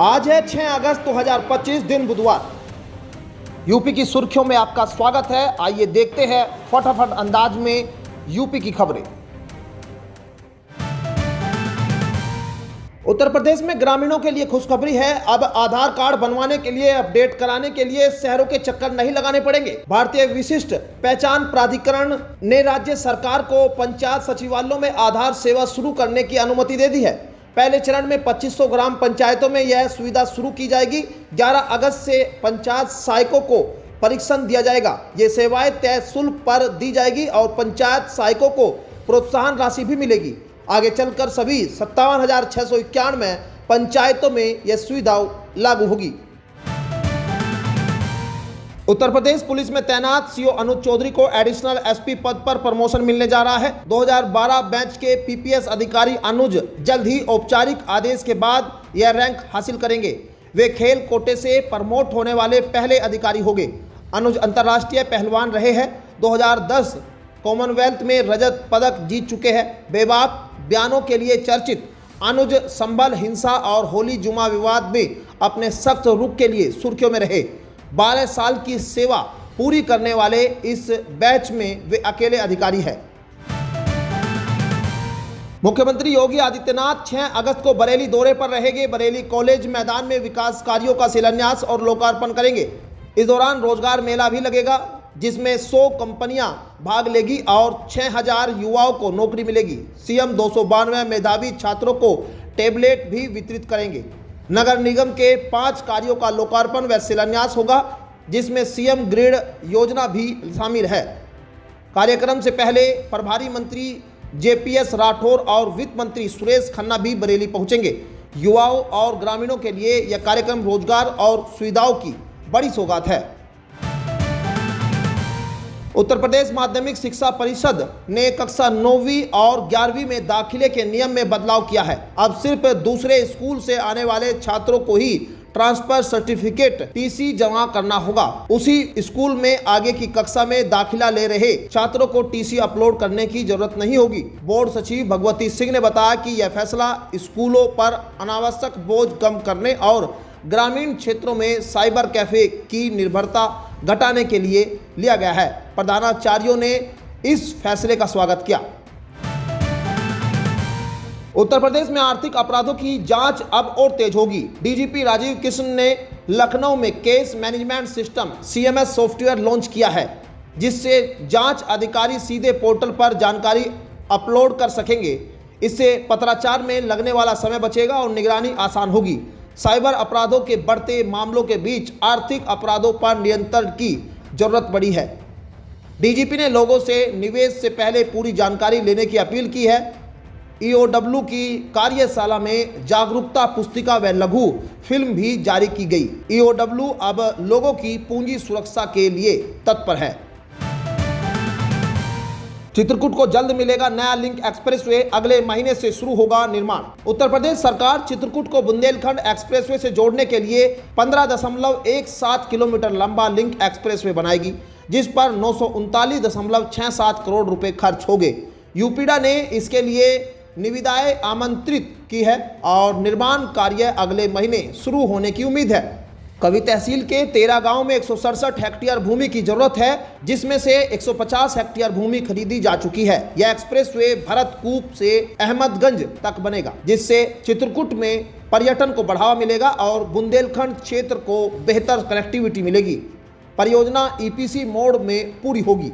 आज है 6 अगस्त 2025 दिन बुधवार। यूपी की सुर्खियों में आपका स्वागत है। आइए देखते हैं फटाफट अंदाज में यूपी की खबरें। उत्तर प्रदेश में ग्रामीणों के लिए खुशखबरी है। अब आधार कार्ड बनवाने के लिए, अपडेट कराने के लिए शहरों के चक्कर नहीं लगाने पड़ेंगे। भारतीय विशिष्ट पहचान प्राधिकरण ने राज्य सरकार को पंचायत सचिवालयों में आधार सेवा शुरू करने की अनुमति दे दी है। पहले चरण में 2500 ग्राम पंचायतों में यह सुविधा शुरू की जाएगी। 11 अगस्त से पंचायत सहायकों को परीक्षण दिया जाएगा। ये सेवाएं तय शुल्क पर दी जाएगी और पंचायत सहायकों को प्रोत्साहन राशि भी मिलेगी। आगे चलकर सभी 57,691 पंचायतों में यह सुविधा लागू होगी। उत्तर प्रदेश पुलिस में तैनात सीओ अनुज चौधरी को एडिशनल एसपी पद पर प्रमोशन मिलने जा रहा है। 2012 बैच के पीपीएस अधिकारी अनुज जल्द ही औपचारिक आदेश के बाद यह रैंक हासिल करेंगे। वे खेल कोटे से प्रमोट होने वाले पहले अधिकारी होंगे। अनुज अंतर्राष्ट्रीय पहलवान रहे हैं। 2010 कॉमनवेल्थ में रजत पदक जीत चुके हैं। बेबाक बयानों के लिए चर्चित अनुज संभल हिंसा और होली जुमा विवाद में अपने सख्त रुख के लिए सुर्खियों में रहे। 12 साल की सेवा पूरी करने वाले इस बैच में वे अकेले अधिकारी हैं। मुख्यमंत्री योगी आदित्यनाथ 6 अगस्त को बरेली दौरे पर रहेंगे। बरेली कॉलेज मैदान में विकास कार्यों का शिलान्यास और लोकार्पण करेंगे। इस दौरान रोजगार मेला भी लगेगा, जिसमें 100 कंपनियां भाग लेगी और 6000 युवाओं को नौकरी मिलेगी। सीएम 292 मेधावी छात्रों को टेबलेट भी वितरित करेंगे। नगर निगम के 5 कार्यों का लोकार्पण व शिलान्यास होगा, जिसमें सीएम ग्रिड योजना भी शामिल है। कार्यक्रम से पहले प्रभारी मंत्री जेपीएस राठौर और वित्त मंत्री सुरेश खन्ना भी बरेली पहुंचेंगे। युवाओं और ग्रामीणों के लिए यह कार्यक्रम रोजगार और सुविधाओं की बड़ी सौगात है। उत्तर प्रदेश माध्यमिक शिक्षा परिषद ने कक्षा 9वीं और 11वीं में दाखिले के नियम में बदलाव किया है। अब सिर्फ दूसरे स्कूल से आने वाले छात्रों को ही ट्रांसफर सर्टिफिकेट टीसी जमा करना होगा। उसी स्कूल में आगे की कक्षा में दाखिला ले रहे छात्रों को टीसी अपलोड करने की जरूरत नहीं होगी। बोर्ड सचिव भगवती सिंह ने बताया कि यह फैसला स्कूलों पर अनावश्यक बोझ कम करने और ग्रामीण क्षेत्रों में साइबर कैफे की निर्भरता घटाने के लिए लिया गया है। प्रधानाचार्यों ने इस फैसले का स्वागत किया। उत्तर प्रदेश में आर्थिक अपराधों की जांच अब और तेज होगी। डीजीपी राजीव कृष्ण ने लखनऊ में case management system CMS software launch किया है, जिससे जांच अधिकारी सीधे पोर्टल पर जानकारी अपलोड कर सकेंगे। इससे पत्राचार में लगने वाला समय बचेगा और निगरानी आसान होगी। साइबर अपराधों के बढ़ते मामलों के बीच आर्थिक अपराधों पर नियंत्रण की जरूरत पड़ी है। डीजीपी ने लोगों से निवेश से पहले पूरी जानकारी लेने की अपील की है। ईओडब्ल्यू की कार्यशाला में जागरूकता पुस्तिका व लघु फिल्म भी जारी की गई। ईओडब्ल्यू अब लोगों की पूंजी सुरक्षा के लिए तत्पर है। चित्रकूट को जल्द मिलेगा नया लिंक एक्सप्रेसवे, अगले महीने से शुरू होगा निर्माण। उत्तर प्रदेश सरकार चित्रकूट को बुंदेलखंड एक्सप्रेसवे से जोड़ने के लिए 15.17 किलोमीटर लंबा लिंक एक्सप्रेसवे बनाएगी, जिस पर 939.67 करोड़ रुपए खर्च होंगे। यूपीडा ने इसके लिए निविदाएं आमंत्रित की है और निर्माण कार्य अगले महीने शुरू होने की उम्मीद है। कवि तहसील के 13 गांव में 167 हेक्टेयर भूमि की जरूरत है, जिसमें से 150 हेक्टेयर भूमि खरीदी जा चुकी है। यह एक्सप्रेसवे भरतकूप से अहमदगंज तक बनेगा, जिससे चित्रकूट में पर्यटन को बढ़ावा मिलेगा और बुंदेलखंड क्षेत्र को बेहतर कनेक्टिविटी मिलेगी। परियोजना ईपीसी मोड में पूरी होगी।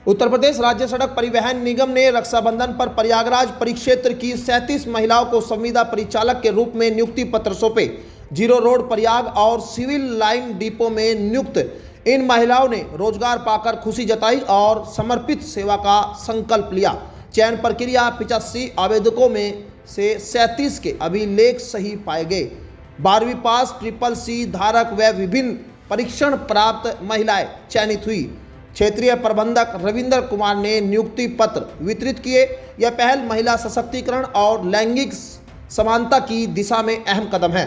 उत्तर प्रदेश राज्य सड़क परिवहन निगम ने रक्षाबंधन पर प्रयागराज परिक्षेत्र की 37 महिलाओं को संविदा परिचालक के रूप में नियुक्ति पत्र सौंपे। जीरो रोड प्रयाग और सिविल लाइन डिपो में नियुक्त इन महिलाओं ने रोजगार पाकर खुशी जताई और समर्पित सेवा का संकल्प लिया। चयन प्रक्रिया 85 आवेदकों में से 37 के अभिलेख सही पाए गए। 12वीं पास CCC धारक व विभिन्न परीक्षण प्राप्त महिलाएं चयनित हुई। क्षेत्रीय प्रबंधक रविंद्र कुमार ने नियुक्ति पत्र वितरित किए। यह पहल महिला सशक्तिकरण और लैंगिक समानता की दिशा में अहम कदम है।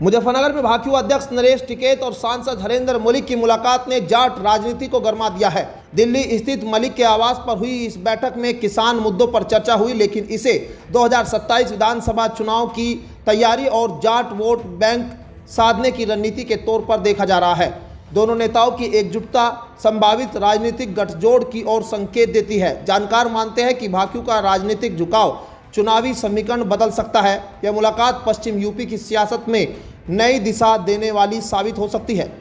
मुजफ्फरनगर में भाजपा अध्यक्ष नरेश टिकैत और सांसद हरेंद्र मलिक की मुलाकात ने जाट राजनीति को गरमा दिया है। दिल्ली स्थित मलिक के आवास पर हुई इस बैठक में किसान मुद्दों पर चर्चा हुई, लेकिन इसे 2027 विधानसभा चुनाव की तैयारी और जाट वोट बैंक साधने की रणनीति के तौर पर देखा जा रहा है। दोनों नेताओं की एकजुटता संभावित राजनीतिक गठजोड़ की ओर संकेत देती है। जानकार मानते हैं कि भाकियू का राजनीतिक झुकाव चुनावी समीकरण बदल सकता है। यह मुलाकात पश्चिम यूपी की सियासत में नई दिशा देने वाली साबित हो सकती है।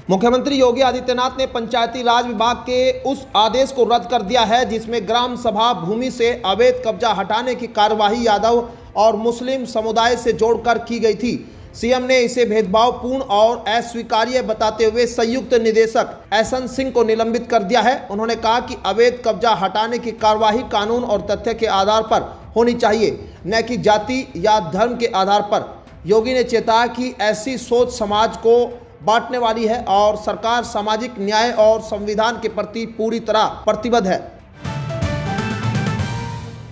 मुख्यमंत्री योगी आदित्यनाथ ने पंचायती राज विभाग के उस आदेश को रद्द कर दिया है जिसमें ग्राम सभा भूमि से अवैध कब्जा हटाने की कार्यवाही यादव और मुस्लिम समुदाय से जोड़कर की गई थी। सीएम ने इसे भेदभावपूर्ण और अस्वीकार्य बताते हुए संयुक्त निदेशक एसएन सिंह को निलंबित कर दिया है। उन्होंने कहा कि अवैध कब्जा हटाने की कार्यवाही कानून और तथ्य के आधार पर होनी चाहिए, न कि जाति या धर्म के आधार पर। योगी ने चेताया कि ऐसी सोच समाज को बांटने वाली है और सरकार सामाजिक न्याय और संविधान के प्रति पूरी तरह प्रतिबद्ध है।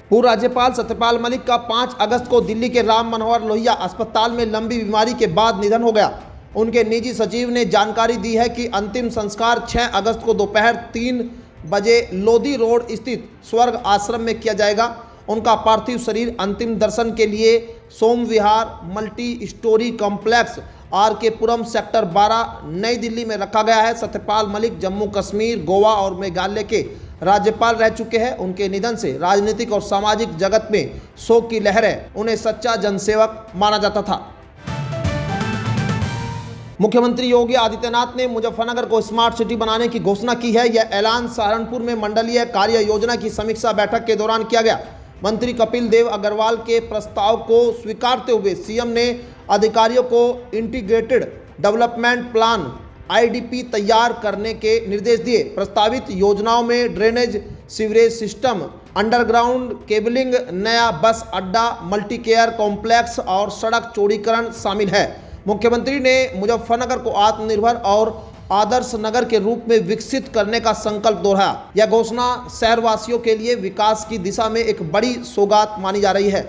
पूर्व राज्यपाल सत्यपाल मलिक का 5 अगस्त को दिल्ली के राम मनोहर लोहिया अस्पताल में लंबी बीमारी के बाद निधन हो गया। उनके निजी सचिव ने जानकारी दी है कि अंतिम संस्कार 6 अगस्त को दोपहर 3 बजे लोधी रोड स्थित स्वर्ग आश्रम में किया जाएगा। उनका पार्थिव शरीर अंतिम दर्शन के लिए सोम विहार मल्टी स्टोरी कॉम्प्लेक्स RK पुरम सेक्टर 12 नई दिल्ली में रखा गया है। सत्यपाल मलिक जम्मू कश्मीर, गोवा और मेघालय के राज्यपाल रह चुके हैं। उनके निधन से राजनीतिक और सामाजिक जगत में शोक की लहर है। उन्हें सच्चा जनसेवक माना जाता था। मुख्यमंत्री योगी आदित्यनाथ ने मुजफ्फरनगर को स्मार्ट सिटी बनाने की घोषणा की है। यह ऐलान सहारनपुर में मंडलीय कार्य योजना की समीक्षा बैठक के दौरान किया गया। मंत्री कपिल देव अग्रवाल के प्रस्ताव को स्वीकारते हुए सीएम ने अधिकारियों को इंटीग्रेटेड डेवलपमेंट प्लान IDP तैयार करने के निर्देश दिए। प्रस्तावित योजनाओं में drainage, sewerage system, underground cabling, नया बस अड्डा, मल्टी केयर कॉम्प्लेक्स और सड़क चौड़ीकरण शामिल है। मुख्यमंत्री ने मुजफ्फरनगर को आत्मनिर्भर और आदर्श नगर के रूप में विकसित करने का संकल्प दोहराया। यह घोषणा शहरवासियों के लिए विकास की दिशा में एक बड़ी सौगात मानी जा रही है।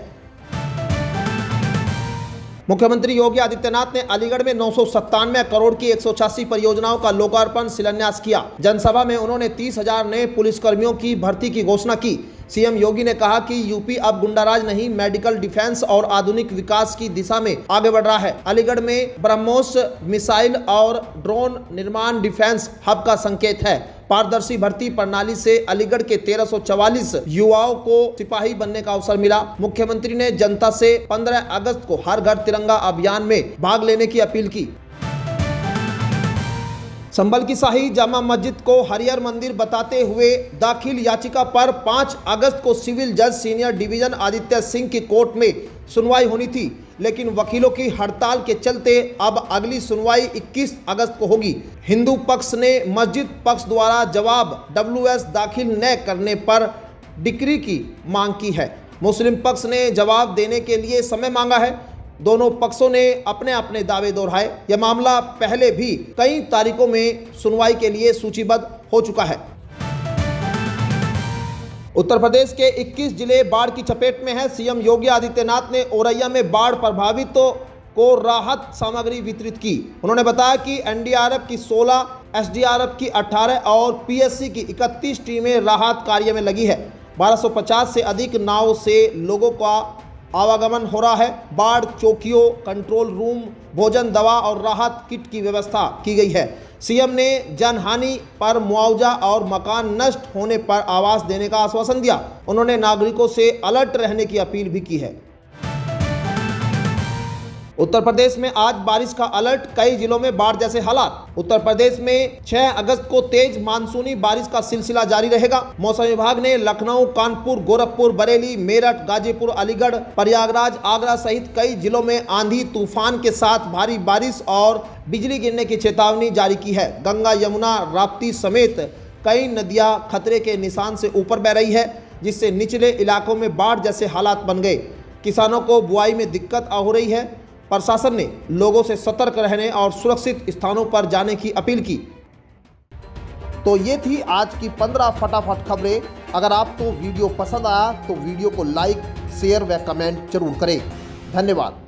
मुख्यमंत्री योगी आदित्यनाथ ने अलीगढ़ में 997 करोड़ की 186 परियोजनाओं का लोकार्पण शिलान्यास किया। जनसभा में उन्होंने 30,000 नए पुलिसकर्मियों की भर्ती की घोषणा की। सीएम योगी ने कहा कि यूपी अब गुंडाराज नहीं, मेडिकल डिफेंस और आधुनिक विकास की दिशा में आगे बढ़ रहा है। अलीगढ़ में ब्रह्मोस मिसाइल और ड्रोन निर्माण डिफेंस हब का संकेत है। पारदर्शी भर्ती प्रणाली से अलीगढ़ के 1344 युवाओं को सिपाही बनने का अवसर मिला। मुख्यमंत्री ने जनता से 15 अगस्त को हर घर तिरंगा अभियान में भाग लेने की अपील की। संभल की शाही जामा मस्जिद को हरियर मंदिर बताते हुए दाखिल याचिका पर 5 अगस्त को सिविल जज सीनियर डिवीजन आदित्य सिंह की कोर्ट में सुनवाई होनी थी, लेकिन वकीलों की हड़ताल के चलते अब अगली सुनवाई 21 अगस्त को होगी। हिंदू पक्ष ने मस्जिद पक्ष द्वारा जवाब WS दाखिल न करने पर डिक्री की मांग की है। मुस्लिम पक्ष ने जवाब देने के लिए समय मांगा है। दोनों पक्षों ने अपने अपने दावे दोहराए। यह मामला पहले भी कई तारीखों में सुनवाई के लिए सूचीबद्ध हो चुका है। उत्तर प्रदेश के 21 जिले बाढ़ की चपेट में है। सीएम योगी आदित्यनाथ ने औरैया में बाढ़ प्रभावितों को राहत सामग्री वितरित की। उन्होंने बताया कि NDRF की 16, SDRF की 18 और PSC की 31 टीमें राहत कार्य में लगी है। 1250 से अधिक नाव से लोगों का आवागमन हो रहा है। बाढ़ चौकियों, कंट्रोल रूम, भोजन, दवा और राहत किट की व्यवस्था की गई है। सीएम ने जनहानि पर मुआवजा और मकान नष्ट होने पर आवास देने का आश्वासन दिया। उन्होंने नागरिकों से अलर्ट रहने की अपील भी की है। उत्तर प्रदेश में आज बारिश का अलर्ट, कई जिलों में बाढ़ जैसे हालात। उत्तर प्रदेश में 6 अगस्त को तेज मानसूनी बारिश का सिलसिला जारी रहेगा। मौसम विभाग ने लखनऊ, कानपुर, गोरखपुर, बरेली, मेरठ, गाजीपुर, अलीगढ़, प्रयागराज, आगरा सहित कई जिलों में आंधी तूफान के साथ भारी बारिश और बिजली गिरने की चेतावनी जारी की है। गंगा, यमुना, राप्ती समेत कई नदियां खतरे के निशान से ऊपर बह रही है, जिससे निचले इलाकों में बाढ़ जैसे हालात बन गए। किसानों को बुआई में दिक्कत हो रही है। प्रशासन ने लोगों से सतर्क रहने और सुरक्षित स्थानों पर जाने की अपील की। तो ये थी आज की 15 फटाफट खबरें। अगर आपको वीडियो पसंद आया तो वीडियो को लाइक, शेयर व कमेंट जरूर करें। धन्यवाद।